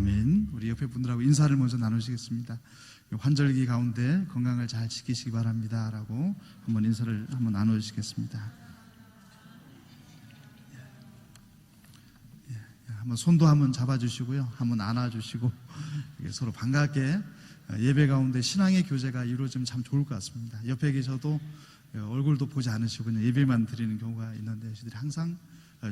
아멘. 우리 옆에 분들하고 인사를 먼저 나누시겠습니다. 환절기 가운데 건강을 잘 지키시기 바랍니다 라고 한번 인사를 한번 나누시겠습니다. 한번 손도 한번 잡아주시고요, 한번 안아주시고 서로 반갑게 예배 가운데 신앙의 교제가 이루어지면 참 좋을 것 같습니다. 옆에 계셔도 얼굴도 보지 않으시고 그냥 예배만 드리는 경우가 있는데, 저희들이 항상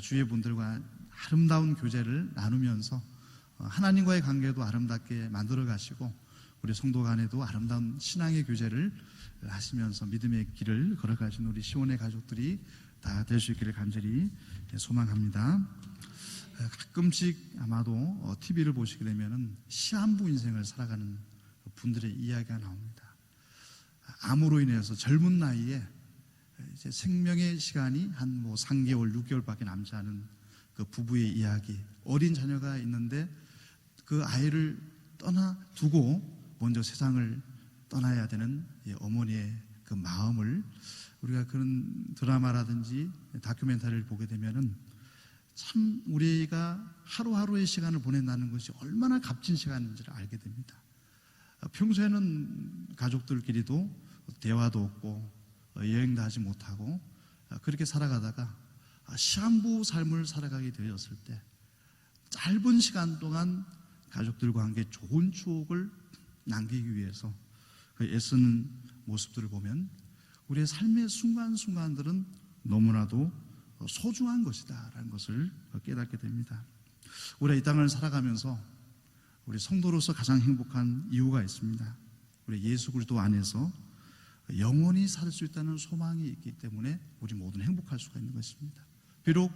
주위의 분들과 아름다운 교제를 나누면서 하나님과의 관계도 아름답게 만들어 가시고 우리 성도 간에도 아름다운 신앙의 교제를 하시면서 믿음의 길을 걸어가신 우리 시온의 가족들이 다 될 수 있기를 간절히 소망합니다. 가끔씩 아마도 TV를 보시게 되면 시한부 인생을 살아가는 분들의 이야기가 나옵니다. 암으로 인해서 젊은 나이에 이제 생명의 시간이 한 3개월, 6개월밖에 남지 않은 그 부부의 이야기, 어린 자녀가 있는데 그 아이를 떠나두고 먼저 세상을 떠나야 되는 어머니의 그 마음을 우리가 그런 드라마라든지 다큐멘터리를 보게 되면은 참 우리가 하루하루의 시간을 보낸다는 것이 얼마나 값진 시간인지를 알게 됩니다. 평소에는 가족들끼리도 대화도 없고 여행도 하지 못하고 그렇게 살아가다가 시한부 삶을 살아가게 되었을 때 짧은 시간 동안 가족들과 함께 좋은 추억을 남기기 위해서 애쓰는 모습들을 보면 우리의 삶의 순간순간들은 너무나도 소중한 것이다 라는 것을 깨닫게 됩니다. 우리가 이 땅을 살아가면서 우리 성도로서 가장 행복한 이유가 있습니다. 우리 예수 그리스도 안에서 영원히 살 수 있다는 소망이 있기 때문에 우리 모두는 행복할 수가 있는 것입니다. 비록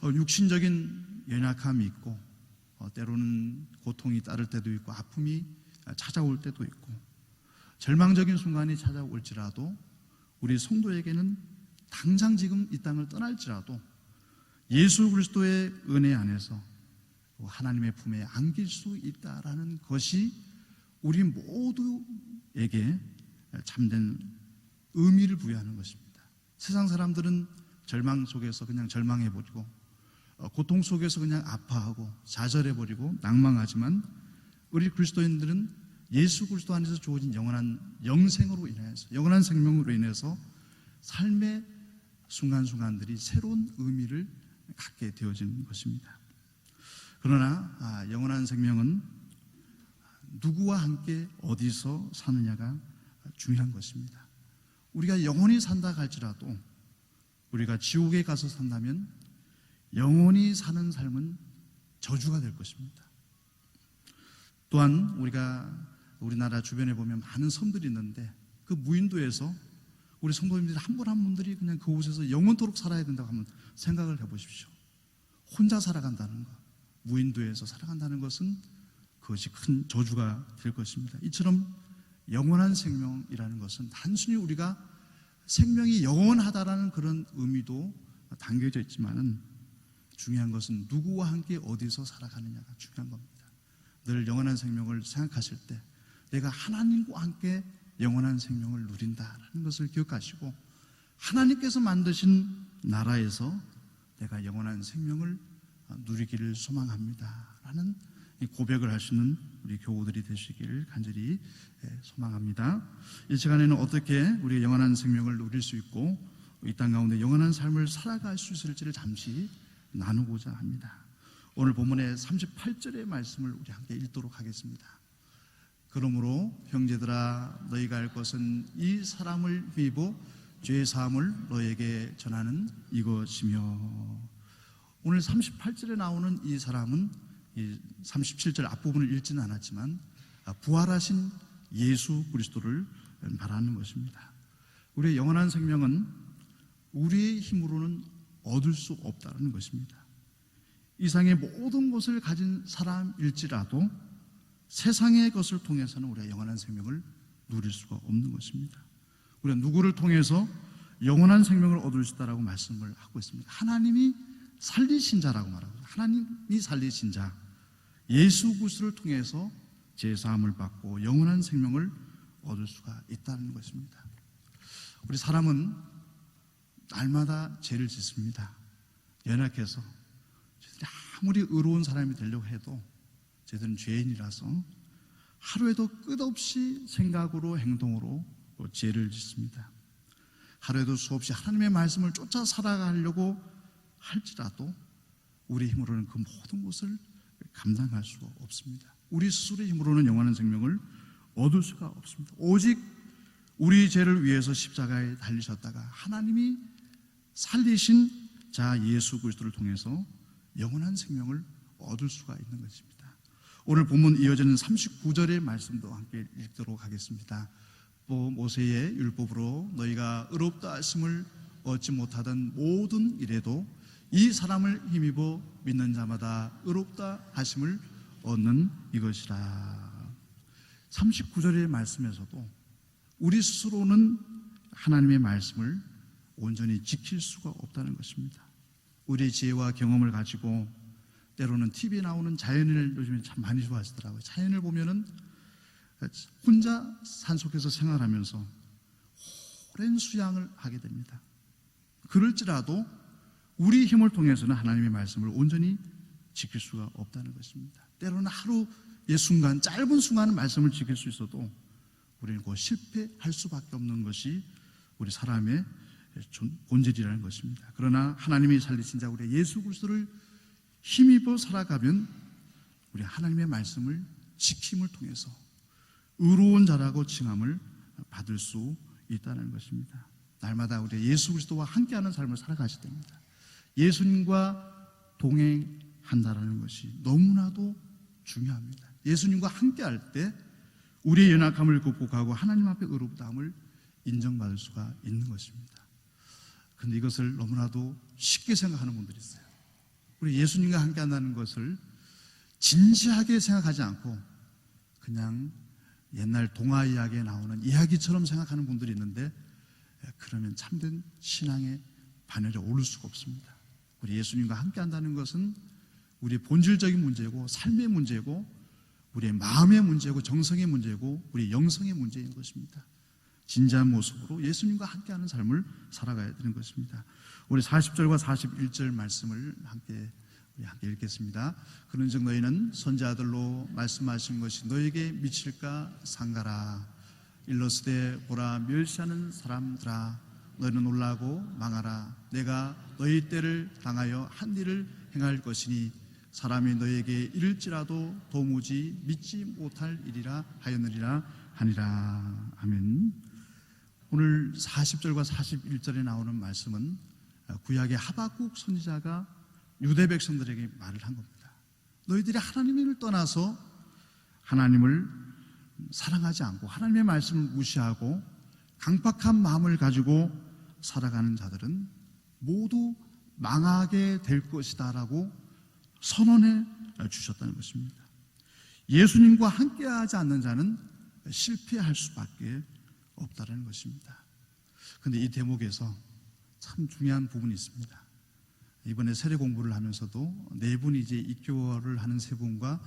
육신적인 연약함이 있고 때로는 고통이 따를 때도 있고 아픔이 찾아올 때도 있고 절망적인 순간이 찾아올지라도 우리 성도에게는 당장 지금 이 땅을 떠날지라도 예수 그리스도의 은혜 안에서 하나님의 품에 안길 수 있다라는 것이 우리 모두에게 참된 의미를 부여하는 것입니다. 세상 사람들은 절망 속에서 그냥 절망해버리고 고통 속에서 그냥 아파하고 좌절해버리고 낭망하지만 우리 그리스도인들은 예수 그리스도 안에서 주어진 영원한 영생으로 인해서, 영원한 생명으로 인해서 삶의 순간순간들이 새로운 의미를 갖게 되어지는 것입니다. 그러나 영원한 생명은 누구와 함께 어디서 사느냐가 중요한 것입니다. 우리가 영원히 산다 할지라도 우리가 지옥에 가서 산다면 영원히 사는 삶은 저주가 될 것입니다. 또한 우리가 우리나라 주변에 보면 많은 섬들이 있는데 그 무인도에서 우리 성도님들이 한 분 한 분들이 그냥 그곳에서 영원토록 살아야 된다고 한번 생각을 해보십시오. 혼자 살아간다는 것, 무인도에서 살아간다는 것은 그것이 큰 저주가 될 것입니다. 이처럼 영원한 생명이라는 것은 단순히 우리가 생명이 영원하다라는 그런 의미도 담겨져 있지만은 중요한 것은 누구와 함께 어디서 살아가느냐가 중요한 겁니다. 늘 영원한 생명을 생각하실 때 내가 하나님과 함께 영원한 생명을 누린다라는 것을 기억하시고 하나님께서 만드신 나라에서 내가 영원한 생명을 누리기를 소망합니다라는 고백을 하시는 우리 교우들이 되시기를 간절히 소망합니다. 이 시간에는 어떻게 우리 영원한 생명을 누릴 수 있고 이 땅 가운데 영원한 삶을 살아갈 수 있을지를 잠시 나누고자 합니다. 오늘 본문의 38절의 말씀을 우리 함께 읽도록 하겠습니다. 그러므로 형제들아 너희가 알 것은 이 사람을 힘입어 죄 사함을 너에게 전하는 이것이며, 오늘 38절에 나오는 이 사람은 이 37절 앞부분을 읽지는 않았지만 부활하신 예수 그리스도를 말하는 것입니다. 우리의 영원한 생명은 우리의 힘으로는 얻을 수 없다는 것입니다. 이 세상의 모든 것을 가진 사람일지라도 세상의 것을 통해서는 우리가 영원한 생명을 누릴 수가 없는 것입니다. 우리가 누구를 통해서 영원한 생명을 얻을 수 있다라고 말씀을 하고 있습니다. 하나님이 살리신 자라고 말하고, 하나님이 살리신 자 예수 그리스도를 통해서 제사함을 받고 영원한 생명을 얻을 수가 있다는 것입니다. 우리 사람은 날마다 죄를 짓습니다. 연약해서 아무리 의로운 사람이 되려고 해도 저희들은 죄인이라서 하루에도 끝없이 생각으로 행동으로 죄를 짓습니다. 하루에도 수없이 하나님의 말씀을 쫓아 살아가려고 할지라도 우리 힘으로는 그 모든 것을 감당할 수가 없습니다. 우리 스스로의 힘으로는 영원한 생명을 얻을 수가 없습니다. 오직 우리 죄를 위해서 십자가에 달리셨다가 하나님이 살리신 자 예수 그리스도를 통해서 영원한 생명을 얻을 수가 있는 것입니다. 오늘 본문 이어지는 39절의 말씀도 함께 읽도록 하겠습니다. 또 모세의 율법으로 너희가 의롭다 하심을 얻지 못하던 모든 일에도 이 사람을 힘입어 믿는 자마다 의롭다 하심을 얻는 이것이라. 39절의 말씀에서도 우리 스스로는 하나님의 말씀을 온전히 지킬 수가 없다는 것입니다. 우리의 지혜와 경험을 가지고 때로는 TV에 나오는 자연인을 요즘에 참 많이 좋아하시더라고요. 자연을 보면은 혼자 산속에서 생활하면서 오랜 수양을 하게 됩니다. 그럴지라도 우리 힘을 통해서는 하나님의 말씀을 온전히 지킬 수가 없다는 것입니다. 때로는 하루의 순간, 짧은 순간은 말씀을 지킬 수 있어도 우리는 곧 실패할 수밖에 없는 것이 우리 사람의 본질이라는 것입니다. 그러나 하나님이 살리신 자 우리 예수 그리스도를 힘입어 살아가면 우리 하나님의 말씀을 지킴을 통해서 의로운 자라고 칭함을 받을 수 있다는 것입니다. 날마다 우리 예수 그리스도와 함께하는 삶을 살아가셔야 됩니다. 예수님과 동행한다라는 것이 너무나도 중요합니다. 예수님과 함께할 때 우리의 연약함을 극복하고 하나님 앞에 의롭다함을 인정받을 수가 있는 것입니다. 그런데 이것을 너무나도 쉽게 생각하는 분들이 있어요. 우리 예수님과 함께한다는 것을 진지하게 생각하지 않고 그냥 옛날 동화 이야기에 나오는 이야기처럼 생각하는 분들이 있는데, 그러면 참된 신앙의 바늘에 오를 수가 없습니다. 우리 예수님과 함께한다는 것은 우리의 본질적인 문제고 삶의 문제고 우리의 마음의 문제고 정성의 문제고 우리의 영성의 문제인 것입니다. 진지한 모습으로 예수님과 함께하는 삶을 살아가야 되는 것입니다. 우리 40절과 41절 말씀을 함께 읽겠습니다. 그런즉 너희는 선지자들로 말씀하신 것이 너희에게 미칠까 상가라. 일러스되 보라 멸시하는 사람들아 너희는 놀라고 망하라. 내가 너희 때를 당하여 한 일을 행할 것이니 사람이 너희에게 이를지라도 도무지 믿지 못할 일이라 하였느니라 하니라. 아멘. 오늘 40절과 41절에 나오는 말씀은 구약의 하박국 선지자가 유대 백성들에게 말을 한 겁니다. 너희들이 하나님을 떠나서 하나님을 사랑하지 않고 하나님의 말씀을 무시하고 강팍한 마음을 가지고 살아가는 자들은 모두 망하게 될 것이다 라고 선언해 주셨다는 것입니다. 예수님과 함께하지 않는 자는 실패할 수밖에 없다는 것입니다. 그런데 이 대목에서 참 중요한 부분이 있습니다. 이번에 세례 공부를 하면서도 네 분이 이제 입교를 하는 세 분과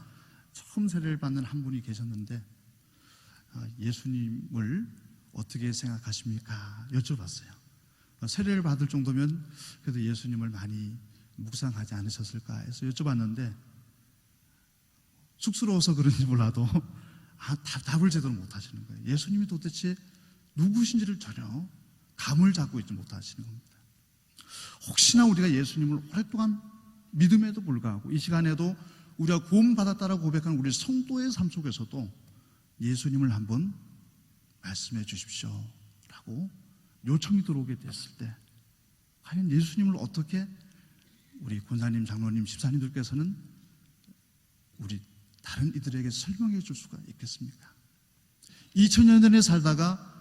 처음 세례를 받는 한 분이 계셨는데 예수님을 어떻게 생각하십니까? 여쭤봤어요. 세례를 받을 정도면 그래도 예수님을 많이 묵상하지 않으셨을까 해서 여쭤봤는데 쑥스러워서 그런지 몰라도 답을 제대로 못 하시는 거예요. 예수님이 도대체 누구신지를 전혀 감을 잡고 있지 못하시는 겁니다. 혹시나 우리가 예수님을 오랫동안 믿음에도 불구하고 이 시간에도 우리가 구원받았다라고 고백하는 우리 성도의 삶 속에서도 예수님을 한번 말씀해 주십시오 라고 요청이 들어오게 됐을 때 과연 예수님을 어떻게 우리 권사님, 장로님, 집사님들께서는 우리 다른 이들에게 설명해 줄 수가 있겠습니까? 2000년 전에 살다가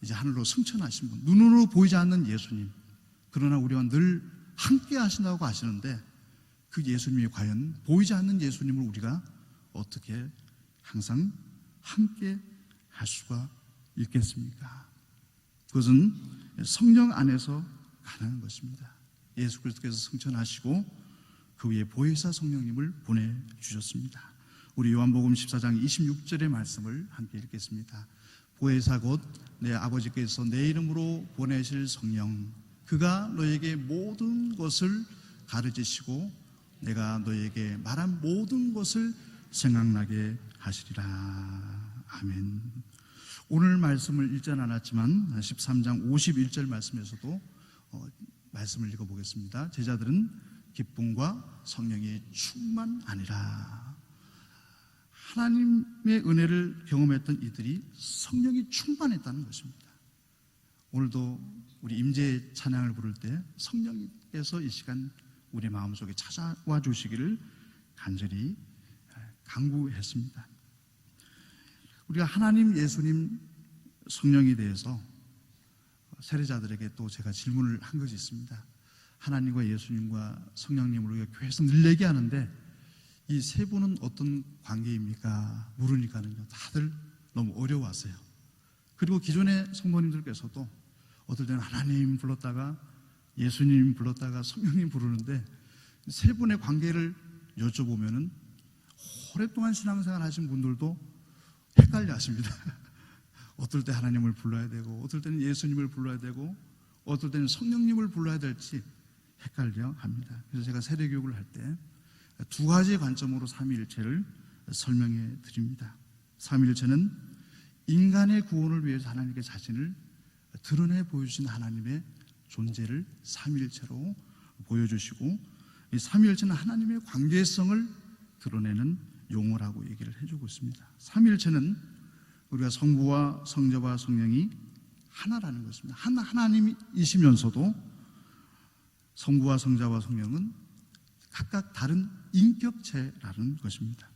이제 하늘로 승천하신 분, 눈으로 보이지 않는 예수님, 그러나 우리와 늘 함께 하신다고 하시는데 그 예수님이 과연 보이지 않는 예수님을 우리가 어떻게 항상 함께 할 수가 있겠습니까? 그것은 성령 안에서 가능한 것입니다. 예수 그리스도께서 승천하시고 그 위에 보혜사 성령님을 보내주셨습니다. 우리 요한복음 14장 26절의 말씀을 함께 읽겠습니다. 보혜사 곧 내 아버지께서 내 이름으로 보내실 성령, 그가 너에게 모든 것을 가르치시고 내가 너에게 말한 모든 것을 생각나게 하시리라. 아멘. 오늘 말씀을 읽지 않았지만 13장 51절 말씀에서도 말씀을 읽어보겠습니다. 제자들은 기쁨과 성령이 충만하니라. 하나님의 은혜를 경험했던 이들이 성령이 충만했다는 것입니다. 오늘도 우리 임재 찬양을 부를 때 성령님께서 이 시간 우리 마음속에 찾아와 주시기를 간절히 간구했습니다. 우리가 하나님, 예수님, 성령에 대해서 세례자들에게 또 제가 질문을 한 것이 있습니다. 하나님과 예수님과 성령님을 우리가 교회에서 늘 얘기하는데 이 세 분은 어떤 관계입니까? 물으니까는요, 다들 너무 어려워하세요. 그리고 기존의 성도님들께서도 어떨 때는 하나님 불렀다가 예수님 불렀다가 성령님 부르는데 세 분의 관계를 여쭤보면은 오랫동안 신앙생활 하신 분들도 헷갈려 하십니다. 어떨 때 하나님을 불러야 되고, 어떨 때는 예수님을 불러야 되고, 어떨 때는 성령님을 불러야 될지 헷갈려 합니다. 그래서 제가 세례교육을 할 때 두 가지 관점으로 삼위일체를 설명해 드립니다. 삼위일체는 인간의 구원을 위해서 하나님께 자신을 드러내 보여주신 하나님의 존재를 삼위일체로 보여주시고, 이 삼위일체는 하나님의 관계성을 드러내는 용어라고 얘기를 해주고 있습니다. 삼위일체는 우리가 성부와 성자와 성령이 하나라는 것입니다. 하나님이시면서도 성부와 성자와 성령은 각각 다른 인격체라는 것입니다.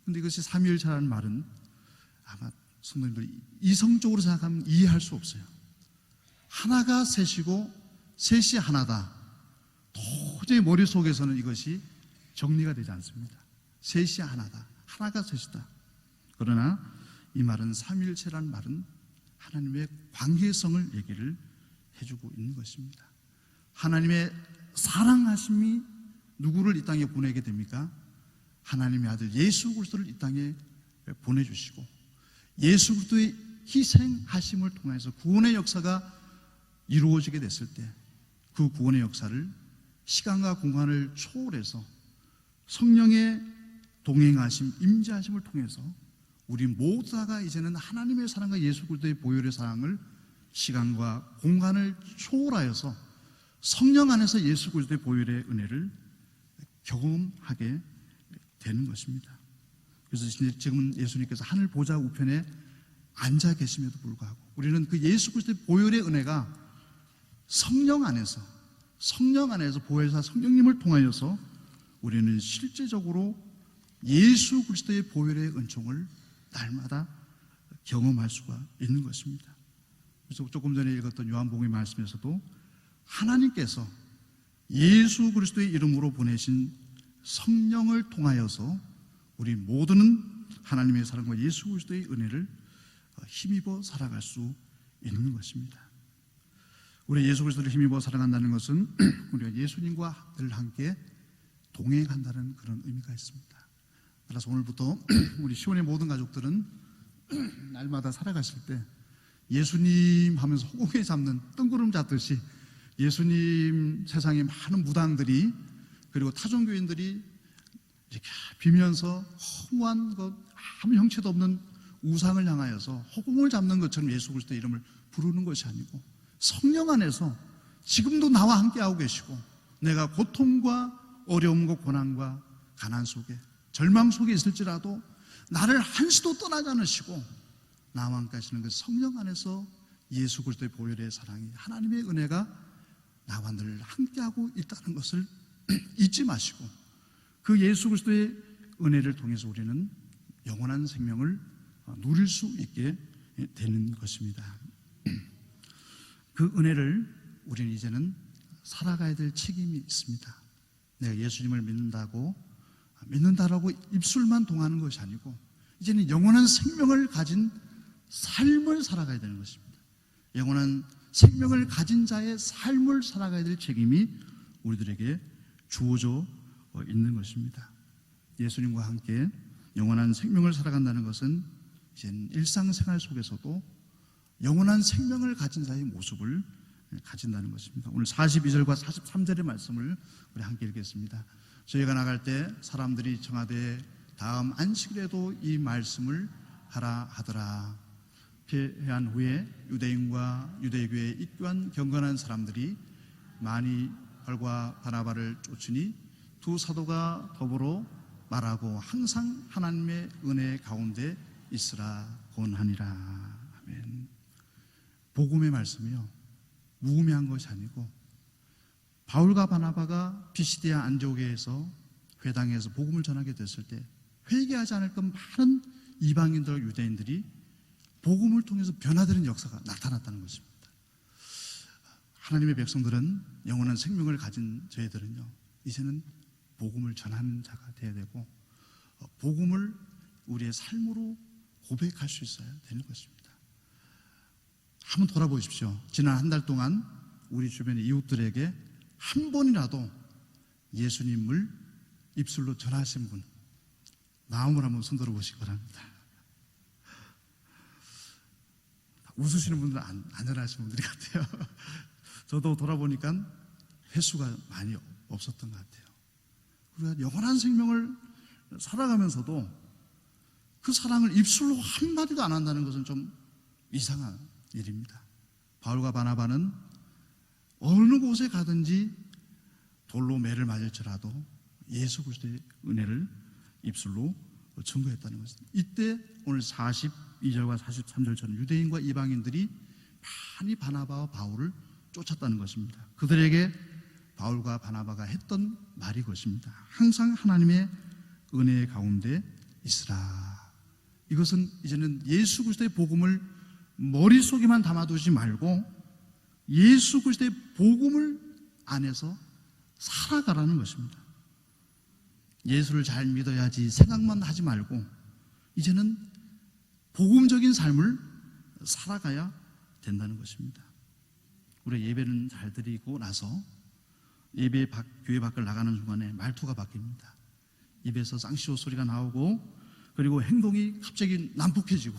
그런데 이것이 삼위일체라는 말은 아마 성도님들이 이성적으로 생각하면 이해할 수 없어요. 하나가 셋이고 셋이 하나다. 도저히 머릿속에서는 이것이 정리가 되지 않습니다. 셋이 하나다. 하나가 셋이다. 그러나 이 말은 삼위일체라는 말은 하나님의 관계성을 얘기를 해주고 있는 것입니다. 하나님의 사랑하심이 누구를 이 땅에 보내게 됩니까? 하나님의 아들 예수 그리스도를 이 땅에 보내주시고 예수 그리스도의 희생하심을 통해서 구원의 역사가 이루어지게 됐을 때 그 구원의 역사를 시간과 공간을 초월해서 성령의 동행하심, 임재하심을 통해서 우리 모두가 이제는 하나님의 사랑과 예수 그리스도의 보혈의 사랑을 시간과 공간을 초월하여서 성령 안에서 예수 그리스도의 보혈의 은혜를 경험하게 되는 것입니다. 그래서 지금 예수님께서 하늘 보좌 우편에 앉아 계심에도 불구하고 우리는 그 예수 그리스도의 보혈의 은혜가 성령 안에서 보혜사 성령님을 통하여서 우리는 실제적으로 예수 그리스도의 보혈의 은총을 날마다 경험할 수가 있는 것입니다. 그래서 조금 전에 읽었던 요한복음의 말씀에서도 하나님께서 예수 그리스도의 이름으로 보내신 성령을 통하여서 우리 모두는 하나님의 사랑과 예수 그리스도의 은혜를 힘입어 살아갈 수 있는 것입니다. 우리 예수 그리스도를 힘입어 살아간다는 것은 우리가 예수님과 늘 함께 동행한다는 그런 의미가 있습니다. 따라서 오늘부터 우리 시온의 모든 가족들은 날마다 살아가실 때 예수님 하면서 허공에 잡는 뜬구름 잡듯이 예수님 세상의 많은 무당들이 그리고 타종교인들이 이렇게 비면서 허무한 것 아무 형체도 없는 우상을 향하여서 허공을 잡는 것처럼 예수 그리스도의 이름을 부르는 것이 아니고 성령 안에서 지금도 나와 함께하고 계시고 내가 고통과 어려움과 고난과 가난 속에 절망 속에 있을지라도 나를 한시도 떠나지 않으시고 나와 함께 하시는 그 성령 안에서 예수 그리스도의 보혈의 사랑이 하나님의 은혜가 나와 늘 함께하고 있다는 것을 잊지 마시고 그 예수 그리스도의 은혜를 통해서 우리는 영원한 생명을 누릴 수 있게 되는 것입니다. 그 은혜를 우리는 이제는 살아가야 될 책임이 있습니다. 내가 예수님을 믿는다라고 입술만 동하는 것이 아니고 이제는 영원한 생명을 가진 삶을 살아가야 되는 것입니다. 영원한 생명을 가진 자의 삶을 살아가야 될 책임이 우리들에게 주어져 있는 것입니다. 예수님과 함께 영원한 생명을 살아간다는 것은 이제는 일상생활 속에서도 영원한 생명을 가진 자의 모습을 가진다는 것입니다. 오늘 42절과 43절의 말씀을 우리 함께 읽겠습니다. 저희가 나갈 때 사람들이 청하되 다음 안식일에도 이 말씀을 하라 하더라. 패한 후에 유대인과 유대교에 입교한 경건한 사람들이 많이 바울과 바나바를 쫓으니 두 사도가 더불어 말하고 항상 하나님의 은혜 가운데 있으라 권하니라. 아멘. 복음의 말씀이요, 무의미한 것이 아니고 바울과 바나바가 피시디아 안디오게에서 회당에서 복음을 전하게 됐을 때 회개하지 않을 것 많은 이방인들, 유대인들이 복음을 통해서 변화되는 역사가 나타났다는 것입니다. 하나님의 백성들은, 영원한 생명을 가진 저희들은요, 이제는 복음을 전하는 자가 되어야 되고 복음을 우리의 삶으로 고백할 수 있어야 되는 것입니다. 한번 돌아보십시오. 지난 한 달 동안 우리 주변의 이웃들에게 한 번이라도 예수님을 입술로 전하신 분, 마음으로 한번 손들어 보시기 바랍니다. 웃으시는 분들은 안 전하시는 분들이 같아요. 저도 돌아보니까 횟수가 많이 없었던 것 같아요. 우리가 영원한 생명을 살아가면서도 그 사랑을 입술로 한마디도 안 한다는 것은 좀 이상한 일입니다. 바울과 바나바는 어느 곳에 가든지 돌로 매를 맞을지라도 예수 그리스도의 은혜를 입술로 증거했다는 것입니다. 이때 오늘 42절과 43절처럼 유대인과 이방인들이 많이 바나바와 바울을 쫓았다는 것입니다. 그들에게 바울과 바나바가 했던 말이 것입니다. 항상 하나님의 은혜 가운데 있으라. 이것은 이제는 예수 그리스도의 복음을 머릿속에만 담아두지 말고 예수 그리스도의 복음을 안에서 살아가라는 것입니다. 예수를 잘 믿어야지 생각만 하지 말고 이제는 복음적인 삶을 살아가야 된다는 것입니다. 우리 예배는 잘 드리고 나서 교회 밖을 나가는 순간에 말투가 바뀝니다. 입에서 쌍시오 소리가 나오고, 그리고 행동이 갑자기 난폭해지고,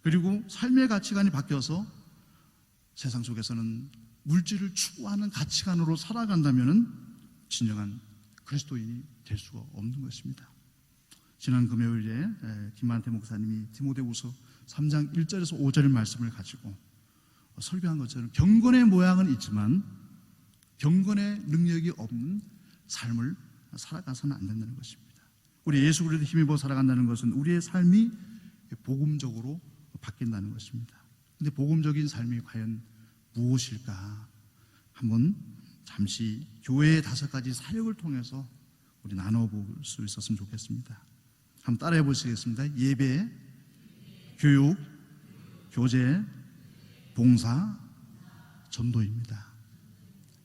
그리고 삶의 가치관이 바뀌어서 세상 속에서는 물질을 추구하는 가치관으로 살아간다면 진정한 그리스도인이 될 수가 없는 것입니다. 지난 금요일에 김만태 목사님이 디모데후서 3장 1절에서 5절의 말씀을 가지고 설교한 것처럼 경건의 모양은 있지만 경건의 능력이 없는 삶을 살아가서는 안 된다는 것입니다. 우리 예수 그리스도에 힘입어 살아간다는 것은 우리의 삶이 복음적으로 바뀐다는 것입니다. 그런데 복음적인 삶이 과연 무엇일까? 한번 잠시 교회의 5가지 사역을 통해서 우리 나눠볼 수 있었으면 좋겠습니다. 한번 따라해 보시겠습니다. 예배, 교육, 교제, 봉사, 전도입니다.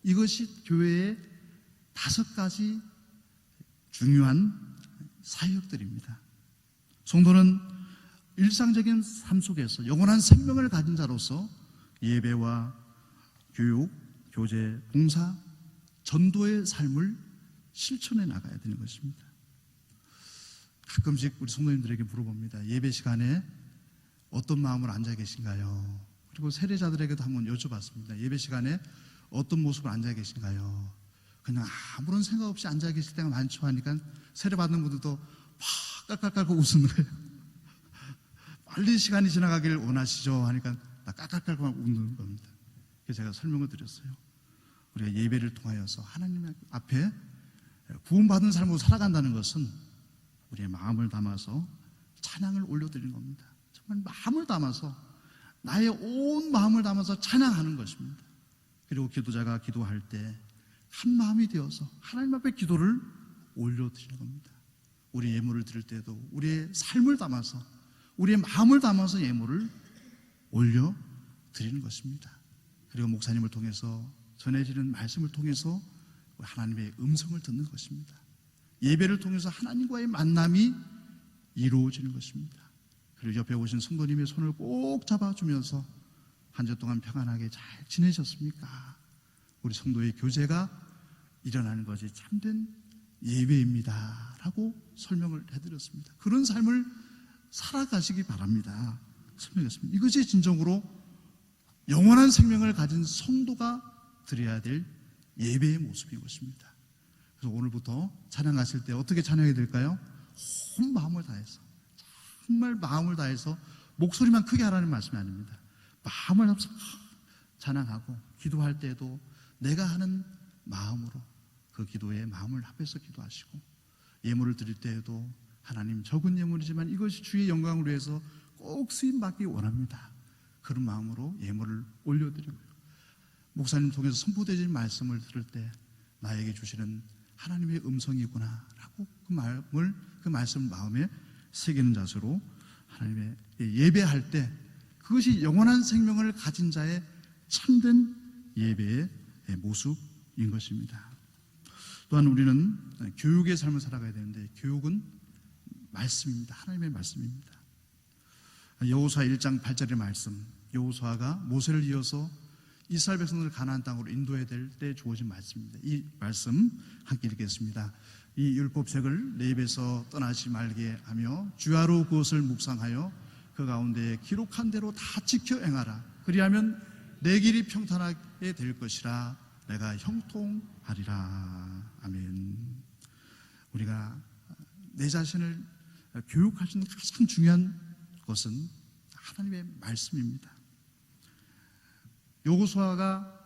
이것이 교회의 5가지 중요한 사역들입니다. 성도는 일상적인 삶 속에서 영원한 생명을 가진 자로서 예배와 교육, 교제, 봉사, 전도의 삶을 실천해 나가야 되는 것입니다. 가끔씩 우리 성도님들에게 물어봅니다. 예배 시간에 어떤 마음으로 앉아 계신가요? 그리고 세례자들에게도 한번 여쭤봤습니다. 예배 시간에 어떤 모습으로 앉아 계신가요? 그냥 아무런 생각 없이 앉아 계실 때가 많죠 하니까 세례받는 분들도 팍 깔깔깔고 웃는 거예요. 빨리 시간이 지나가길 원하시죠 하니까 나 깔깔깔고 웃는 겁니다. 그래서 제가 설명을 드렸어요. 우리가 예배를 통하여서 하나님 앞에 구원받은 삶으로 살아간다는 것은 우리의 마음을 담아서 찬양을 올려드리는 겁니다. 정말 마음을 담아서, 나의 온 마음을 담아서 찬양하는 것입니다. 그리고 기도자가 기도할 때 한 마음이 되어서 하나님 앞에 기도를 올려드리는 겁니다. 우리 예물을 드릴 때도 우리의 삶을 담아서, 우리의 마음을 담아서 예물을 올려드리는 것입니다. 그리고 목사님을 통해서 전해지는 말씀을 통해서 하나님의 음성을 듣는 것입니다. 예배를 통해서 하나님과의 만남이 이루어지는 것입니다. 그리고 옆에 오신 성도님의 손을 꼭 잡아주면서 한 주 동안 평안하게 잘 지내셨습니까? 우리 성도의 교제가 일어나는 것이 참된 예배입니다 라고 설명을 해드렸습니다. 그런 삶을 살아가시기 바랍니다. 설명했습니다. 이것이 진정으로 영원한 생명을 가진 성도가 드려야 될 예배의 모습인 것입니다. 그래서 오늘부터 찬양하실 때 어떻게 찬양해야 될까요? 온 마음을 다해서, 정말 마음을 다해서, 목소리만 크게 하라는 말씀이 아닙니다. 마음을 다해서 찬양하고 기도할 때에도 내가 하는 마음으로 그 기도에 마음을 합해서 기도하시고, 예물을 드릴 때에도 하나님, 적은 예물이지만 이것이 주의 영광을 위해서 꼭 쓰임받기 원합니다. 그런 마음으로 예물을 올려드리고요. 목사님 통해서 선포되는 말씀을 들을 때 나에게 주시는 하나님의 음성이구나 라고 그 말씀을 마음에 새기는 자세로 하나님의 예배할 때, 그것이 영원한 생명을 가진 자의 참된 예배의 모습인 것입니다. 또한 우리는 교육의 삶을 살아가야 되는데, 교육은 말씀입니다. 하나님의 말씀입니다. 여호수아 1장 8절의 말씀, 여호수아가 모세를 이어서 이스라엘 백성을 가나안 땅으로 인도해야 될 때 주어진 말씀입니다. 이 말씀 함께 읽겠습니다. 이 율법책을 내 입에서 떠나지 말게 하며 주야로 그것을 묵상하여 그 가운데 기록한 대로 다 지켜 행하라. 그리하면 내 길이 평탄하게 될 것이라. 내가 형통하리라. 아멘. 우리가 내 자신을 교육할 수 있는 가장 중요한 것은 하나님의 말씀입니다. 여호수아가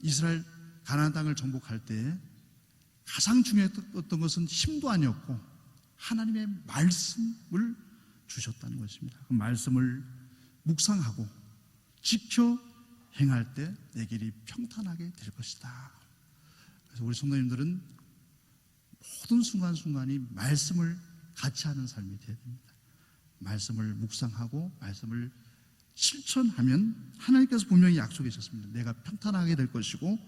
이스라엘 가나안 땅을 정복할 때 가장 중요했던 것은 힘도 아니었고 하나님의 말씀을 주셨다는 것입니다. 그 말씀을 묵상하고 지켜 행할 때 내 길이 평탄하게 될 것이다. 그래서 우리 성도님들은 모든 순간순간이 말씀을 같이 하는 삶이 되어야 됩니다. 말씀을 묵상하고 말씀을 실천하면 하나님께서 분명히 약속해 주셨습니다. 내가 평탄하게 될 것이고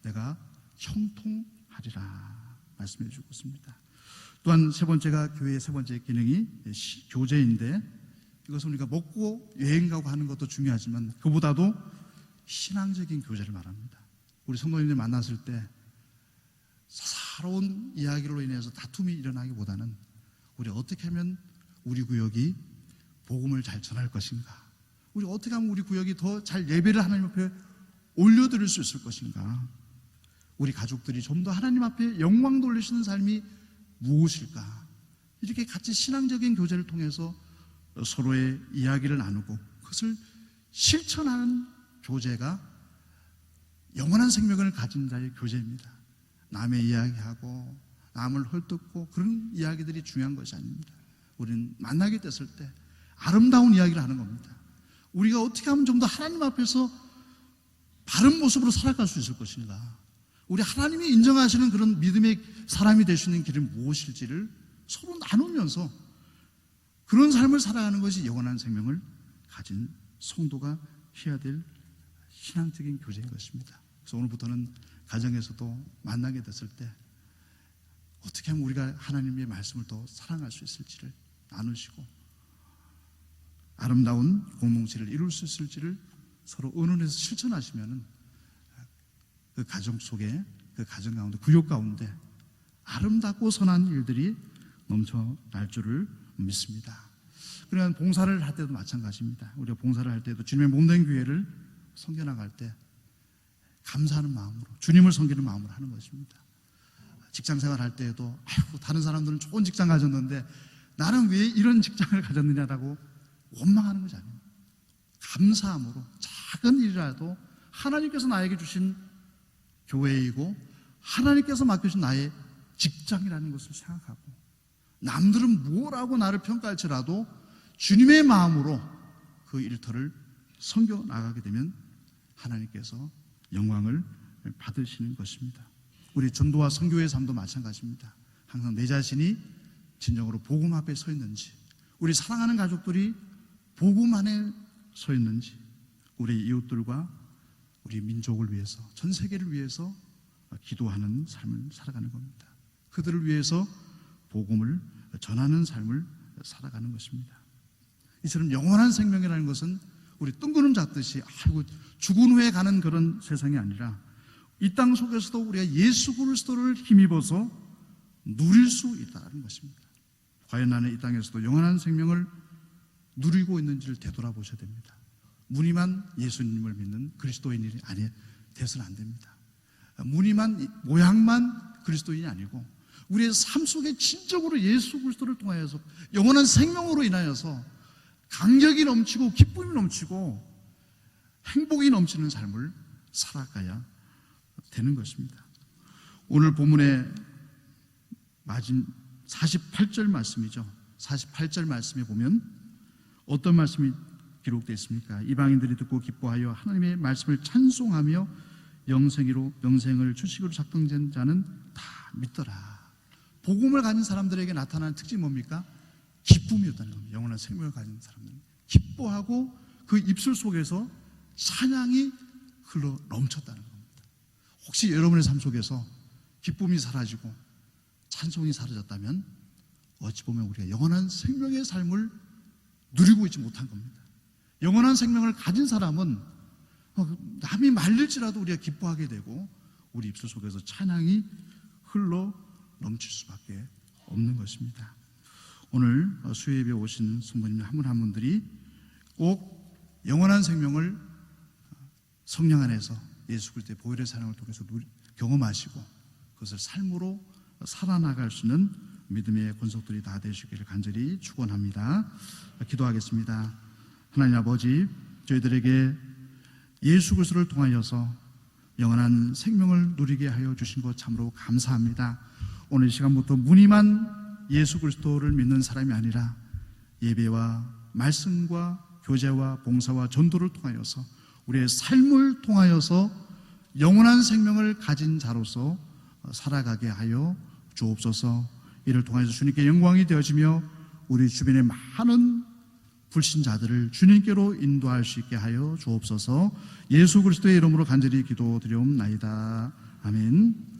내가 형통하리라 말씀해 주고 있습니다. 또한 세 번째가 교회의 세 번째 기능이 교제인데, 이것은 우리가 먹고 여행 가고 하는 것도 중요하지만 그보다도 신앙적인 교제를 말합니다. 우리 성도님들 만났을 때 사사로운 이야기로 인해서 다툼이 일어나기보다는 우리 어떻게 하면 우리 구역이 복음을 잘 전할 것인가, 우리 어떻게 하면 우리 구역이 더 잘 예배를 하나님 앞에 올려드릴 수 있을 것인가, 우리 가족들이 좀 더 하나님 앞에 영광 돌리시는 삶이 무엇일까, 이렇게 같이 신앙적인 교제를 통해서 서로의 이야기를 나누고 그것을 실천하는 교제가 영원한 생명을 가진 자의 교제입니다. 남의 이야기하고 남을 헐뜯고 그런 이야기들이 중요한 것이 아닙니다. 우리는 만나게 됐을 때 아름다운 이야기를 하는 겁니다. 우리가 어떻게 하면 좀 더 하나님 앞에서 바른 모습으로 살아갈 수 있을 것인가, 우리 하나님이 인정하시는 그런 믿음의 사람이 될 수 있는 길은 무엇일지를 서로 나누면서 그런 삶을 살아가는 것이 영원한 생명을 가진 성도가 해야 될 신앙적인 교제인 것입니다. 그래서 오늘부터는 가정에서도 만나게 됐을 때 어떻게 하면 우리가 하나님의 말씀을 더 사랑할 수 있을지를 나누시고 아름다운 공동체를 이룰 수 있을지를 서로 의논해서 실천하시면은 그 가정 속에, 그 가정 가운데, 구역 가운데 아름답고 선한 일들이 넘쳐날 줄을 믿습니다. 그러면 봉사를 할 때도 마찬가지입니다. 우리가 봉사를 할 때도 주님의 몸된 교회를 섬겨나갈 때 감사하는 마음으로, 주님을 섬기는 마음으로 하는 것입니다. 직장생활 할 때에도 아이고, 다른 사람들은 좋은 직장 가졌는데 나는 왜 이런 직장을 가졌느냐라고 원망하는 것이 아닙니다. 감사함으로 작은 일이라도 하나님께서 나에게 주신 교회이고 하나님께서 맡겨주신 나의 직장이라는 것을 생각하고, 남들은 뭐라고 나를 평가할지라도 주님의 마음으로 그 일터를 섬겨 나가게 되면 하나님께서 영광을 받으시는 것입니다. 우리 전도와 선교의 삶도 마찬가지입니다. 항상 내 자신이 진정으로 복음 앞에 서 있는지, 우리 사랑하는 가족들이 복음 안에 서 있는지, 우리 이웃들과 우리 민족을 위해서, 전 세계를 위해서 기도하는 삶을 살아가는 겁니다. 그들을 위해서 복음을 전하는 삶을 살아가는 것입니다. 이처럼 영원한 생명이라는 것은 우리 뜬구름 잡듯이 아이고 죽은 후에 가는 그런 세상이 아니라 이 땅 속에서도 우리가 예수 그리스도를 힘입어서 누릴 수 있다는 것입니다. 과연 나는 이 땅에서도 영원한 생명을 누리고 있는지를 되돌아보셔야 됩니다. 무늬만 예수님을 믿는 그리스도인이 돼서는 안 됩니다. 무늬만, 모양만 그리스도인이 아니고 우리의 삶 속에 진정으로 예수 그리스도를 통하여서 영원한 생명으로 인하여서 강력이 넘치고 기쁨이 넘치고 행복이 넘치는 삶을 살아가야 되는 것입니다. 오늘 본문의 마지막 48절 말씀이죠. 48절 말씀에 보면 어떤 말씀이 기록되어 있습니까? 이방인들이 듣고 기뻐하여 하나님의 말씀을 찬송하며 영생을 주식으로 작정된 자는 다 믿더라. 복음을 가진 사람들에게 나타나는 특징이 뭡니까? 기쁨이었다는 겁니다. 영원한 생명을 가진 사람들은 기뻐하고 그 입술 속에서 찬양이 흘러 넘쳤다는 겁니다. 혹시 여러분의 삶 속에서 기쁨이 사라지고 찬송이 사라졌다면 어찌 보면 우리가 영원한 생명의 삶을 누리고 있지 못한 겁니다. 영원한 생명을 가진 사람은 남이 말릴지라도 우리가 기뻐하게 되고 우리 입술 속에서 찬양이 흘러 넘칠 수밖에 없는 것입니다. 오늘 수요예배에 오신 성도님 한 분 한 분들이 꼭 영원한 생명을 성령 안에서 예수 그리스도의 보혈의 사랑을 통해서 경험하시고 그것을 삶으로 살아나갈 수 있는 믿음의 권속들이 다 되시기를 간절히 축원합니다. 기도하겠습니다. 하나님 아버지, 저희들에게 예수 그리스도를 통하여서 영원한 생명을 누리게 하여 주신 것 참으로 감사합니다. 오늘 이 시간부터 무늬만 예수 그리스도를 믿는 사람이 아니라 예배와 말씀과 교제와 봉사와 전도를 통하여서 우리의 삶을 통하여서 영원한 생명을 가진 자로서 살아가게 하여 주옵소서. 이를 통해서 주님께 영광이 되어지며 우리 주변의 많은 불신자들을 주님께로 인도할 수 있게 하여 주옵소서. 예수 그리스도의 이름으로 간절히 기도드리옵나이다. 아멘.